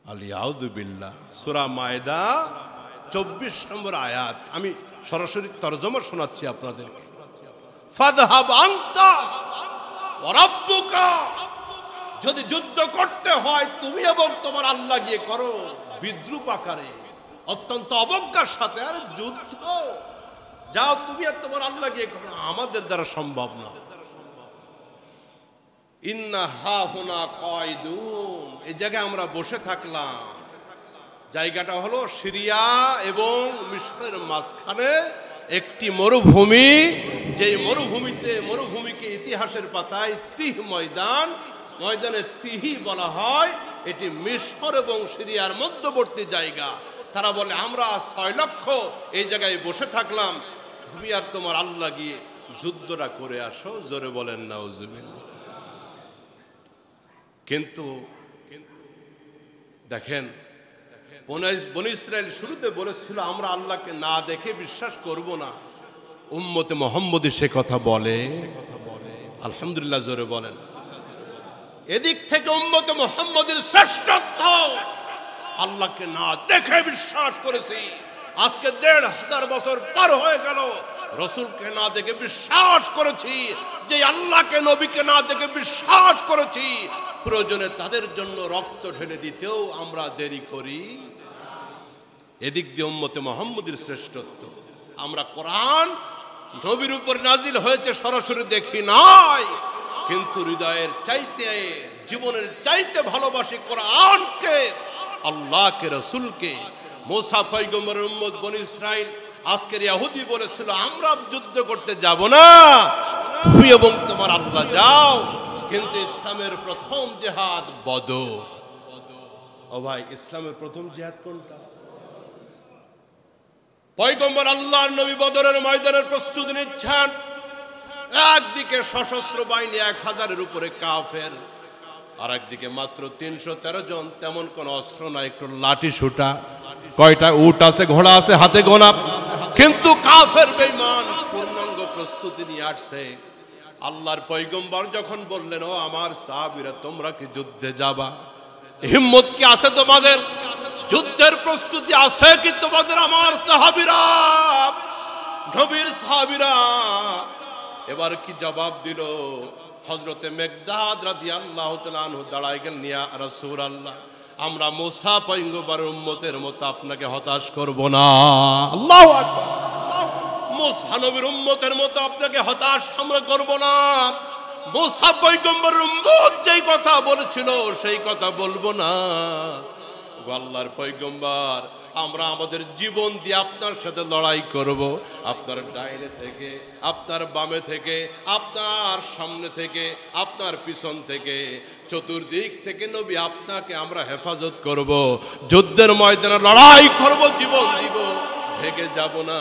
আলিয়াউযু বিল্লাহ, সূরা মায়েদা 24 নম্বর আয়াত। আমি সরাসরি তরজমা শোনাচ্ছি আপনাদেরকে। ফাযহাব আনতা ওয়া রাব্বুকা, যদি যুদ্ধ করতে হয় তুমি এবং তোমার আল্লাহ গিয়ে করো, বিদ্রুপ আকারে, অত্যন্ত অবজ্ঞার সাথে। আর যুদ্ধ যাও তুমি আর তোমার আল্লাহ গিয়ে করো, আমাদের দ্বারা সম্ভব না। ইন্না হাহুনা কাঈদুন, এই জায়গায় আমরা বসে থাকলাম। জায়গাটা হলো সিরিয়া এবং মিশরের মাঝখানে একটি মরুভূমি, যেই মরুভূমিকে ইতিহাসের পাতায় তিহ ময়দান, ময়দানে তিহি বলা হয়। এটি মিশর এবং সিরিয়ার মধ্যবর্তী জায়গা। তারা বলে আমরা 6 লক্ষ এই জায়গায় বসে থাকলাম, তুমি আর তোমার আল্লাহ গিয়ে যুদ্ধটা করে আসো, জোরে বলেন নাউজুবিল্লাহ। কিন্তু দেখেন, বনী ইসরাইল শুরুতে বলেছিল আমরা আল্লাহকে না দেখে বিশ্বাস করব না। উম্মতে মুহাম্মদী সে কথা বলে, আলহামদুলিল্লাহ, জোরে বলেন। এদিক থেকে উম্মতে মুহাম্মদের শ্রেষ্ঠত্ব, আল্লাহকে না দেখে বিশ্বাস করেছি। আজকে ১৫০০ বছর পার হয়ে গেল, রসুলকে না দেখে বিশ্বাস করেছি, যে আল্লাহকে নবীকে না দেখে বিশ্বাস করেছি, প্রয়োজনে তাদের জন্য রক্ত ঢেলে দিতেও আমরা দেরি করি। এদিক দিয়ে উম্মতে মুহাম্মদের শ্রেষ্ঠত্ব। আমরা কোরআন নবীর উপর নাজিল হয়েছে সরাসরি দেখি নাই, কিন্তু হৃদয়ের চাইতে, জীবনের চাইতে ভালোবাসি কোরআনকে, আল্লাহকে, রসুলকে। মুসা পয়গম্বরের উম্মত বনী ইসরাইল আজকের ইহুদি বলেছিল আমরা যুদ্ধ করতে যাব না, তুমি এবং তোমার আল্লাহ যাও। কিন্তু ইসলামের প্রথম জিহাদ বদর। ও ভাই, ইসলামের প্রথম জিহাদ কোনটা? পয়গম্বর আল্লাহর নবী বদরের ময়দানের প্রস্তুতি নিচ্ছেন। একদিকে সশস্ত্র বাহিনী ১০০০-এর উপরে কাফের, আর একদিকে মাত্র ৩১৩ জন, তেমন কোন অস্ত্র নাই, একটু লাঠি সুটা, কয়টা উট আছে, ঘোড়া আছে, হাতে গোনা, কিন্তু কাফের বেঈমান পূর্ণাঙ্গ প্রস্তুতি নিয়ে আসছে। আল্লাহর পয়গম্বর যখন বললেন, ও আমার সাহাবীরা, তোমরা কি যুদ্ধে যাবা? হিম্মত কি আছে তোমাদের? যুদ্ধের প্রস্তুতি আছে কি তোমাদের? আমার সাহাবীরা, নবীর সাহাবীরা এবার কি জবাব দিল? হযরতে মিকদাদ রাদিয়াল্লাহু তাআলা আনহু দাঁড়ায় গেলেন, ইয়া রাসূলুল্লাহ, আমরা মুসা পয়গম্বরের উম্মতের মতো আপনাকে হতাশ করব না। আল্লাহু আকবার। মুসা নবীর উম্মতের মতো আপনাকে হতাশ আমরা করব না। মুসা পয়গম্বরের উম্মত যেই কথা বলেছিল সেই কথা বলবো না। আল্লাহর পয়গম্বর, আমরা আমাদের জীবন দিয়ে আপনার সাথে লড়াই করব। আপনার ডাইনে থেকে, আপনার বামে থেকে, আপনার সামনে থেকে, আপনার পিছন থেকে, চতুর্দিক থেকে নবী আপনাকে আমরা হেফাজত করব। যুদ্ধের ময়দানে লড়াই করব, জীবন দিব, ভেগে যাব না।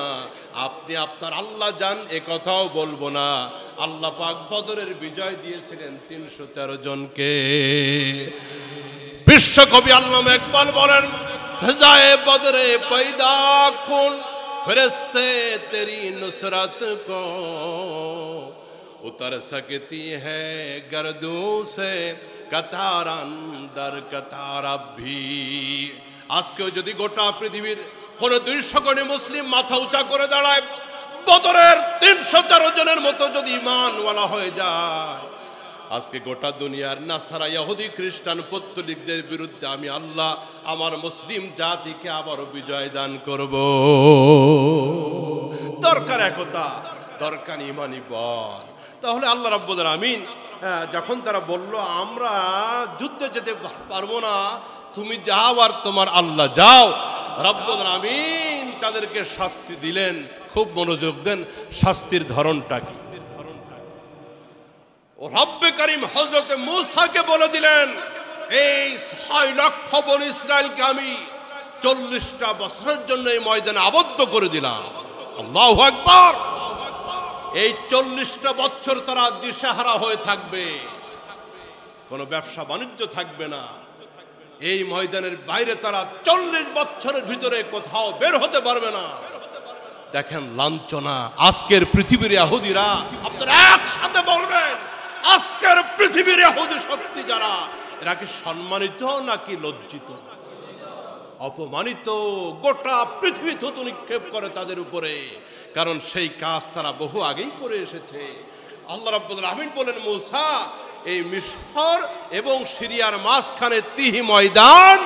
আপনি আপনার আল্লাহ যান এ কথাও বলবো না। আল্লাহ পাক বদরের বিজয় দিয়েছিলেন ৩১৩ জনকে। বিশ্বকবি আল্লামা ইকবাল বলেন, ফিজায়ে বদরে पैदा कुन फरिश्ते तेरी नुसरत को उतर सकती है गर्दों से कतारान दर कतार भी। আজকেও যদি গোটা পৃথিবীর কোন ২০০ কোটি মুসলিম মাথা উঁচা করে দাঁড়ায়, বদরের ৩১৩ জনের মতো যদি ঈমানওয়ালা হয়ে যায়, আজকে গোটা দুনিয়ার নাসারা, ইহুদি, খ্রিস্টান, পৌত্তলিকদের বিরুদ্ধে আমি আল্লাহ আমার মুসলিম জাতিকে আবারও বিজয় দান করব। দরকার একতা, দরকার ইমানি বল। তাহলে আল্লাহ রাব্বুল আমিন যখন তারা বলল আমরা যুদ্ধে যেতে পারবো না, তুমি যাও আর তোমার আল্লাহ যাও, রাব্বুল আমিন তাদেরকে শাস্তি দিলেন। খুব মনোযোগ দেন, শাস্তির ধরনটা কি? রব্বে কারীম হযরতে মূসাকে বলে দিলেন, এই ৬ লক্ষ বনী ইসরায়েলকে আমি ৪০টা বছরের জন্য এই ময়দানে আবদ্ধ করে দিলাম। আল্লাহু আকবার। এই ৪০টা বছর তারা দিশেহারা হয়ে থাকবে, কোনো ব্যবসা বাণিজ্য থাকবে না। এই ময়দানের বাইরে তারা ৪০ বছরের ভিতরে কোথাও বের হতে পারবে না। দেখেন লাঞ্ছনা। আজকের পৃথিবীর ইহুদিরা, আপনারা একসাথে বলবেন, আজকের পৃথিবীর ইহুদি শক্তি যারা, এরা কি সম্মানিত নাকি লজ্জিত? অপমানিত। গোটা পৃথিবী থুতু নিক্ষেপ করে তাদের উপরে, কারণ সেই কাজ তারা বহু আগেই করে এসেছে। আল্লাহ রাব্বুল আমিন বলেন, মূসা, এই মিশর এবং সিরিয়ার মাঝখানে তিহি ময়দান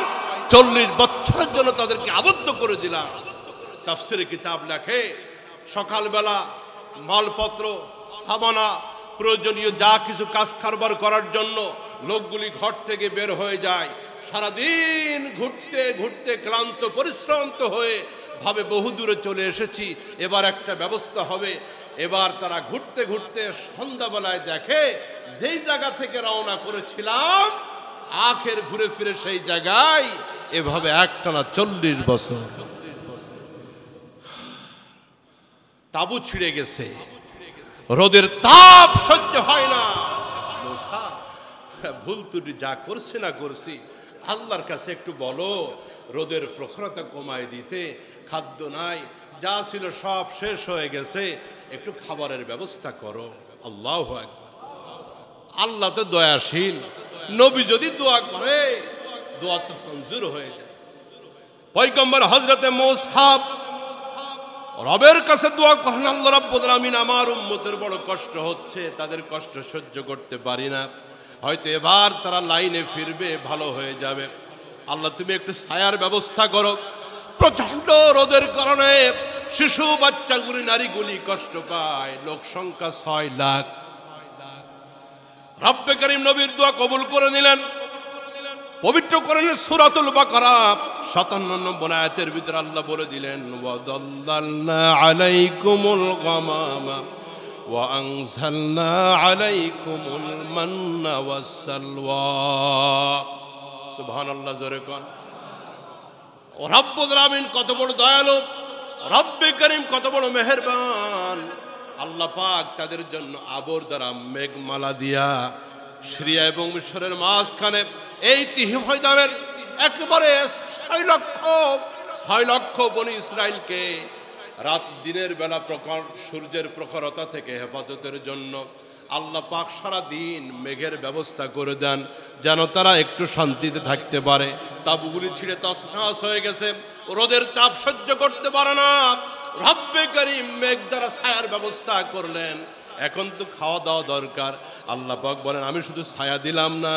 ৪০ বছরের জন্য তাদেরকে আবদ্ধ করে দিলাম। তাফসীরে কিতাব লেখে, সকালবেলা মালপত্র, সামানা, প্রয়োজনীয় যা কিছু কাজ কারবার করার জন্য লোকগুলি ঘর থেকে বের হয়ে যায়। সারাদিন ঘুরতে ঘুরতে ক্লান্ত পরিশ্রান্ত হয়ে ভাবে বহু দূরে চলে এসেছি, এবার একটা ব্যবস্থা হবে। এবার তারা ঘুরতে ঘুরতে সন্ধ্যাবেলায় দেখে যেই জায়গা থেকে রওনা করেছিলাম আখের ঘুরে ফিরে সেই জায়গায়। এভাবে একটানা ৪০ বছর। তাবু ছিঁড়ে গেছে, রোদের তাপ সহ্য হয় না। মূসা, ভুল ত্রুটি যা করছে না করছি, আল্লাহর কাছে একটু বলো রোদের প্রখরতা কমায় দিতে। খাদ্য নাই, যা ছিল সব শেষ হয়ে গেছে, একটু খাবারের ব্যবস্থা করো। আল্লাহু আকবার। আল্লাহ তো দয়াশীল, নবী যদি দোয়া করে দোয়া তো মঞ্জুর হয়ে যায়। পয়গম্বর হযরতে মূসা রবের কাছে দোয়া করেন, আল্লাহ রাব্বুল আলামিন আমার উম্মতের বড় কষ্ট হচ্ছে, তাদের কষ্ট সহ্য করতে পারি না, হয়তো এবার তারা লাইনে ফিরবে, ভালো হয়ে যাবে। আল্লাহ তুমি একটু ছায়ার ব্যবস্থা করো। প্রচন্ড রোদের কারণে শিশু বাচ্চাগুলি, নারীগুলি কষ্ট পায়। লোক সংখ্যা 6 লাখ। রব্বে করিম নবীর দোয়া কবুল করে নিলেন। পবিত্র কোরআনের সূরাতুল বাকারা 57 নম্বর আয়াতের ভিতরে আল্লাহ বলে দিলেন, ওয়াদাল্লালনা আলাইকুমুল গামামা ওয়া আনজালনা আলাইকুমুল মান্না ওয়াস সালওয়া। সুবহানাল্লাহ, জোরে কোন। ও রব্বুল আলামিন কত বড় দয়ালু, রব্বে করিম কত বড় মেহেরবান। আল্লাহ পাক তাদের জন্য আবর দ্বারা মেঘমালা দিয়া সিরিয়া এবং মিশরের মাঝখানে এই তিহি ময়দানের একেবারে 6 লক্ষ বনি ইসরাইলকে রাত দিনের বেলা সূর্যের প্রখরতা থেকে হেফাজতের জন্য আল্লাহ পাক সারা দিন মেঘের ব্যবস্থা করে দেন, যেন তারা একটু শান্তিতে থাকতে পারে। তাবুগুলি ছিঁড়ে তছনছ হয়ে গেছে, রোদের তাপ সহ্য করতে পারে না। রব্বে করিম মেঘ দ্বারা ছায়ার ব্যবস্থা করলেন। এখন তো খাওয়া দাওয়া দরকার। আল্লাহ পাক বলেন, আমি শুধু ছায়া দিলাম না,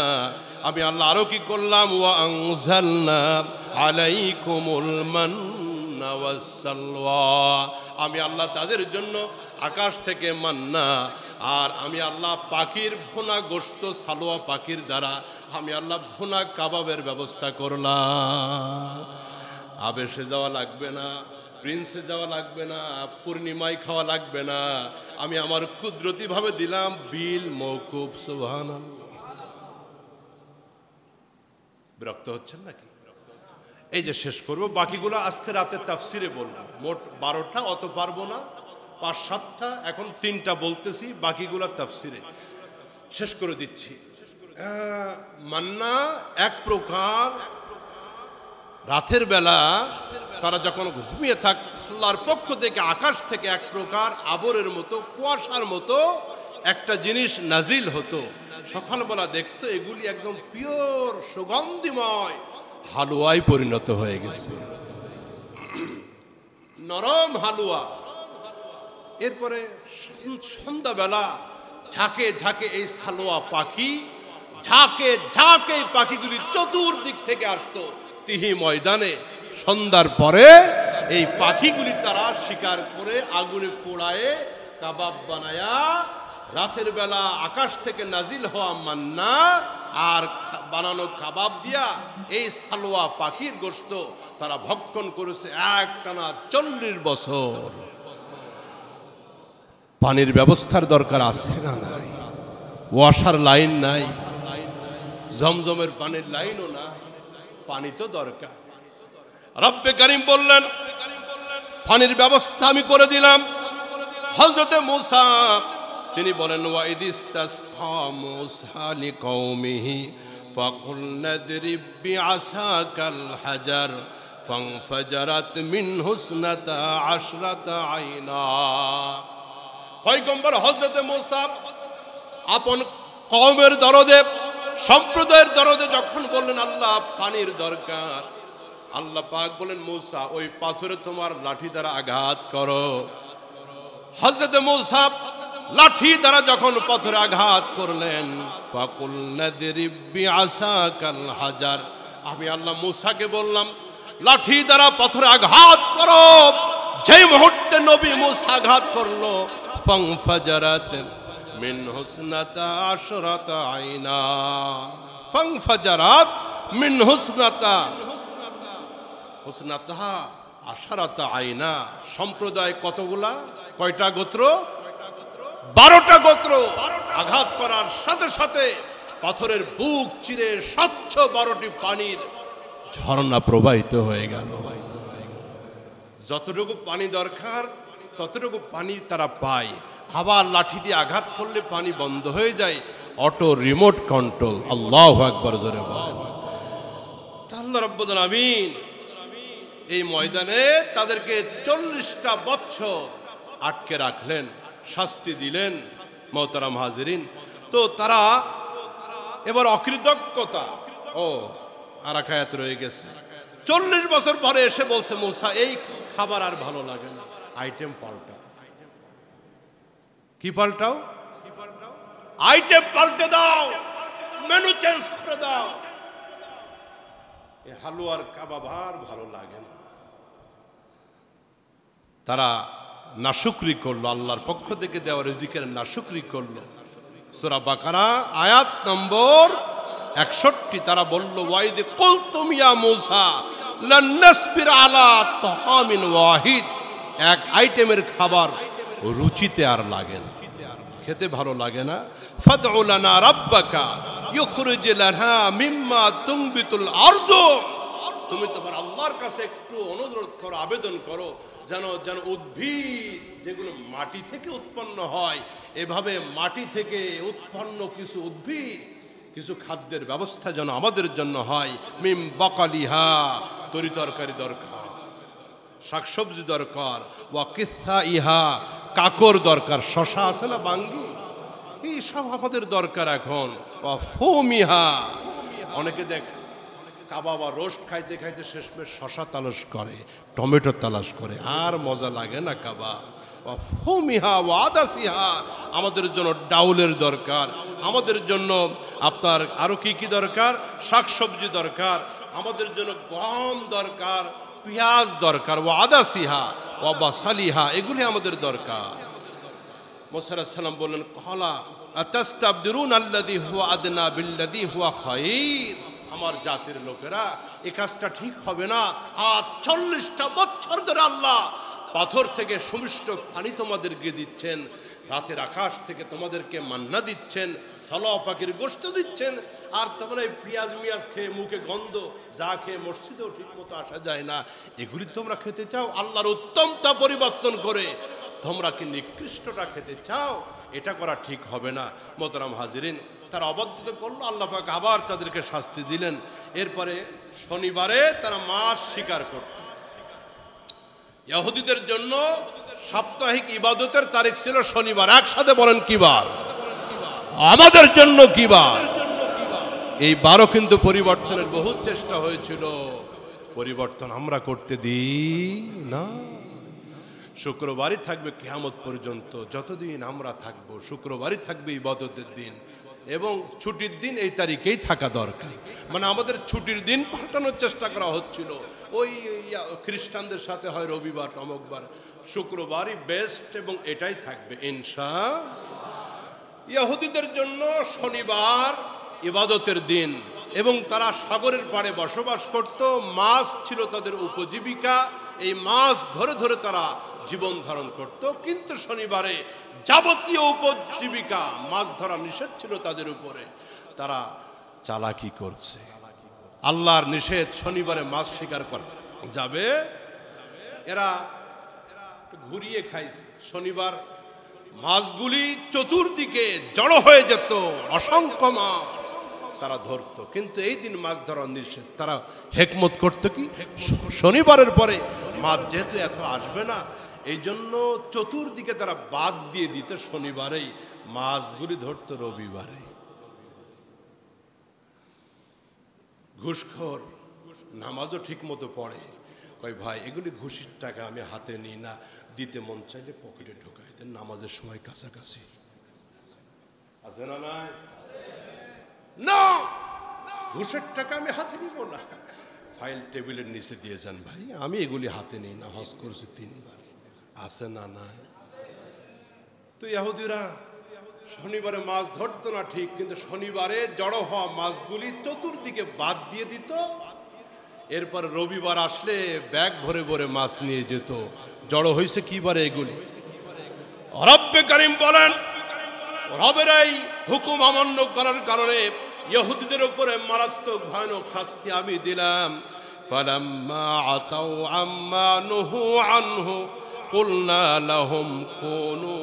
আমি আল্লাহ আরো কি করলাম, ওয়া আনজালনা আলাইকুমুল মান্না ওয়াস সালওয়া। আমি আল্লাহ তাদের জন্য আকাশ থেকে মান্না, আর আমি আল্লাহ পাখির ভুনা গোশত, সালোয়া পাখির দ্বারা আমি আল্লাহ ভুনা কাবাবের ব্যবস্থা করলাম। আবেশে যাওয়া লাগবে না, প্রিন্সে যাওয়া লাগবে না, পূর্ণিমায় খাওয়া লাগবে না, আমি আমার কুদরতি ভাবে দিলাম, বিল মওকুফ। সুবহানাল্লাহ। বিরক্ত হচ্ছেন নাকি? এই যে শেষ করব, বাকিগুলো আজকে রাতে তাফসিরে বলবো। মোট 12টা, অত পারবো না, 5-7টা, এখন 3টা বলতেছি, বাকিগুলো তাফসিরে শেষ করে দিচ্ছি। মান্না এক প্রকার রাতের বেলা তারা যখন ঘুমিয়ে থাক, আল্লাহর পক্ষ থেকে আকাশ থেকে এক প্রকার আবরের মতো, কুয়াশার মতো একটা জিনিস নাজিল হতো। সকালবেলা দেখতো এগুলি একদম পিওর সুগন্ধিময় হালুয়ায় পরিণত হয়ে গেছে, নরম হালুয়া। এরপরে সন্ধ্যাবেলা ঝাঁকে ঝাঁকে এই সালোয়া পাখি, ঝাঁকে ঝাঁকে পাখিগুলি চতুর্দিক থেকে আসতো তিহি ময়দানে। সন্ধ্যার পরে এই পাখিগুলি তারা শিকার করে আগুনে পোড়ায় কাবাব বানায়া, রাতের বেলা আকাশ থেকে নাজিল হওয়া মান্না আর বানানো কাবাব দিয়া এই সালোয়া পাখির গোশত তারা ভক্ষণ করেছে একটানা 40 বছর। পানির ব্যবস্থার দরকার আছে না নাই? ওয়াসার লাইন নাই, জমজমের পানির লাইনও নাই, পানি তো দরকার। রব্বে করিম বললেন, পানির ব্যবস্থা আমি করে দিলাম। হযরতে মূসা তিনি বলেন, ওয়াইদ ইসতাসকা মূসা লিকওমিহি ফাকুলনা ইদরিব বিআসাকাল হাজার ফানফাজারাত মিনহু ইসনাতা আশরাতা আইনা। পয়গম্বর হযরতে মূসা আপন কওমের দরদে, সম্প্রদায়ের দরদে যখন বললেন আল্লাহ পানির দরকার, আল্লাহ পাক বলেন, মূসা ওই পাথরে তোমার লাঠি দ্বারা আঘাত করো। হযরতে মূসা লাঠি দ্বারা যখন পাথরে আঘাত করলেন, ফাকুলনা ইদরিব বিআসাকাল হাজার, আমি আল্লাহ মূসাকে বললাম লাঠি দ্বারা পাথরে আঘাত করো। যেই মুহূর্তে নবী মূসা আঘাত করলো, ফানফাজারাত মিনহু ইসনাতা আশরাতা আইনা। ফানফাজারাত মিনহু ইসনাতা আশরাতা আইনা। সম্প্রদায় কতগুলা? কয়টা গোত্র? 12টা গোত্র। আঘাত করার সাথে সাথে পাথরের বুক চিরে স্বচ্ছ 12টি পানির ঝর্ণা প্রবাহিত হয়ে গেল। যতটুকু পানি দরকার ততটুকু পানি তারা পায়। আবার লাঠি দিয়ে আঘাত করলে পানি বন্ধ হয়ে যায়, অটো রিমোট কন্ট্রোল। আল্লাহু আকবার, জোরে বলেন। আল্লাহ রাব্বুল আলামিন এই ময়দানে তাদেরকে 40টা বছর আটকে রাখলেন, শাস্তি দিলেন। মোহতারাম হাজিরিন, তো তারা এবার অকৃতজ্ঞতা, আর এক আয়াত রয়ে গেছে। 40 বছর পরে এসে বলছে, মুসা এই খাবার আর ভালো লাগে না, আইটেম পাল্টাও। কি পাল্টাও? আইটেম পাল্টে দাও, মেনু চেঞ্জ করে দাও। এই হালুয়ার কাবাব আর ভালো লাগে না। তারা নাশুকরি করলো, আল্লাহর পক্ষ থেকে দেওয়া রিজিকের নাশুকরি করলো। সূরা বাকারা আয়াত নম্বর 61। তারা বলল, ওয়াইদ কুলতুম ইয়া মূসা লান নাসবির আলা তাহামিন ওয়াহিদ, এক আইটেমের খাবার রুচিতে আর লাগে না, খেতে ভালো লাগে না। ফাদউ লানা রাব্বাকা ইখরিজ লানা মিম্মা তুনবিতুল আরদ, তুমি তোমার আল্লাহর কাছে একটু অনুরোধ করো, আবেদন করো, যেন উদ্ভিদ যেগুলো মাটি থেকে উৎপন্ন হয়, এভাবে মাটি থেকে উৎপন্ন কিছু উদ্ভিদ, কিছু খাদ্যের ব্যবস্থা যেন আমাদের জন্য হয়। মিম বাকালিহা, তরি তরকারি দরকার, শাকসবজি দরকার। ওয়া কিসা ইহা, কাকর দরকার, শশা আছে না বাঙ্গি, এই সব আমাদের দরকার এখন। ওয়া ফুমিহা, অনেকে দেখ কাবাব আর রোস্ট খাইতে খাইতে শেষমেশ শশা তালাশ করে, টমেটো তালাশ করে, আর মজা লাগে না কাবাব। ওয়া ফুমিহা ওয়া আদাসিহা, আমাদের জন্য ডাউলের দরকার, আমাদের জন্য আপনার আরো কি কি দরকার, শাকসবজি দরকার, আমাদের জন্য গম দরকার, পেঁয়াজ দরকার। ওয়া আদাসিহা ওয়া বাসালিহা, এগুলি আমাদের দরকার। মুসা আলাইহিস সালাম বললেন, ক্বালা আতাস্তাবদিরুন আল্লাযী হুয়া আদনা বিল্লাযী হুয়া খায়র, আমার জাতির লোকেরা এই কাজটা ঠিক হবে না। আর 40টা বছর ধরে আল্লাহ পাথর থেকে সুমিষ্ট পানি তোমাদেরকে দিচ্ছেন, রাতের আকাশ থেকে তোমাদেরকে মান্না দিচ্ছেন, সালাহ পাখির গোশত দিচ্ছেন, আর তোমরা এই পেঁয়াজ মিয়াজ খেয়ে মুখে গন্ধ, যা খেয়ে মসজিদেও ঠিক মতো আসা যায় না, এগুলি তোমরা খেতে চাও? আল্লাহর উত্তমতা পরিবর্তন করে তোমরা কি নিকৃষ্টটা খেতে চাও? এটা করা ঠিক হবে না। মোহতারাম হাজিরিন, তারা অবাধ্য করলো, আল্লাহ পাক আবার তাদেরকে শাস্তি দিলেন। এরপরে শনিবারে তারা মাছ শিকার করত। ইহুদিদের জন্য সাপ্তাহিক ইবাদতের তারিখ ছিল শনিবার। একসাথে বলেন কি বার? আমাদের জন্য কি বার? এই বারও কিন্তু পরিবর্তনের বহু চেষ্টা হয়েছিল, পরিবর্তন আমরা করতে দিই না। শুক্রবারই থাকবে কিয়ামত পর্যন্ত, যতদিন আমরা থাকবো শুক্রবারই থাকবে ইবাদতের দিন, এবং ছুটির দিন এই তারিখেই থাকা দরকার। মানে আমাদের ছুটির দিন পাল্টানোর চেষ্টা করা হচ্ছিল। ওই খ্রিস্টানদের সাথে হয় রবিবার, অমুকবার, শুক্রবারই বেস্ট, এবং এটাই থাকবে ইনশাআল্লাহ। ইহুদিদের জন্য শনিবার ইবাদতের দিন, এবং তারা সাগরের পাড়ে বসবাস করত, মাছ ছিল তাদের উপজীবিকা, এই মাছ ধরে ধরে তারা জীবন ধারণ করত। কিন্তু শনিবারে যাবতীয় উপজীবিকা মাছ ধরা নিষেধ ছিল তাদের উপরে। তারা চালাকি করছে, আল্লাহর নিষেধ শনিবারে মাছ শিকার করা যাবে, এরা ঘুরিয়ে খাইছে। শনিবার মাছগুলি চতুর্দিকে জড়ো হয়ে যেত, অসংখ্য মাছ তারা ধরতো, কিন্তু এই দিন মাছ ধরা নিষেধ। তারা হেকমত করতো কি, শনিবারের পরে মাছ যেহেতু এত আসবে না, এই জন্য চতুর্দিকে তারা বাদ দিয়ে দিত, শনিবারেই মাছগুলি ধরতো রবিবারে। ঘুষখোর, নামাজও ঠিক মতো পড়ে, কয় ভাই এগুলি ঘুষির টাকা আমি হাতে নিই না, দিতে মন চাইলে পকেটে ঢোকাই দেন, নামাজের সময় কাছাকাছি আছে না? নাই না, ঘুষের টাকা আমি হাতে নিব না, ফাইল টেবিলের নিচে দিয়ে যান ভাই, আমি এগুলি হাতে নিই না, হজ করছি 3 বার, আছে না? নাই। তো ইহুদিরা শনিবারে মাছ ধরতো না ঠিক, কিন্তু শনিবারে জড়ো হওয়া মাছগুলি চতুর্দিকে বাদ দিয়ে দিত। এরপর রবিবার আসলে ব্যাগ ভরে ভরে মাছ নিয়ে যেত। জড়ো হয়েছে কি বারে এগুলি? রব্বে কারীম বলেন, রবের এই হুকুম অমান্য করার কারণে ইহুদিদের উপরে মারাত্মক ভয়ানক শাস্তি আমি দিলাম। ফালাম্মা আতাউ আম্মা নুহু আনহু ফাকুলনা লাহুম কুনু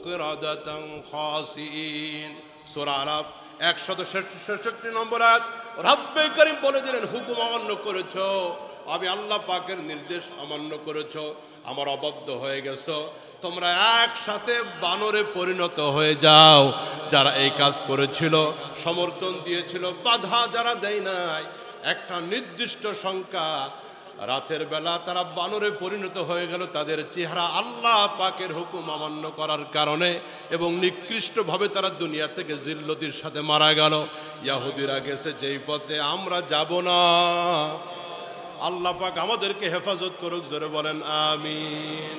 কিরাদাতান খাসিন। সূরা আরাফ 166 নম্বর আয়াত। রব্বে করিম বলে দিলেন, হুকুম অমান্য করেছো, আমি আল্লাহ পাকের নির্দেশ অমান্য করেছো, আমার অবাধ্য হয়ে গেছো, তোমরা একসাথে বানরে পরিণত হয়ে যাও। যারা এই কাজ করেছিল, সমর্থন দিয়েছিল, বাধা যারা দেয় নাই, একটা নির্দিষ্ট সংখ্যা রাতের বেলা তারা বানরে পরিণত হয়ে গেল, তাদের চেহারা আল্লাহ পাকের হুকুম অমান্য করার কারণে, এবং নিকৃষ্টভাবে তারা দুনিয়া থেকে জিল্লতির সাথে মারা গেল। ইহুদিরা গেছে যেই পথে আমরা যাব না। আল্লাহ পাক আমাদেরকে হেফাজত করুক, জোরে বলেন আমিন।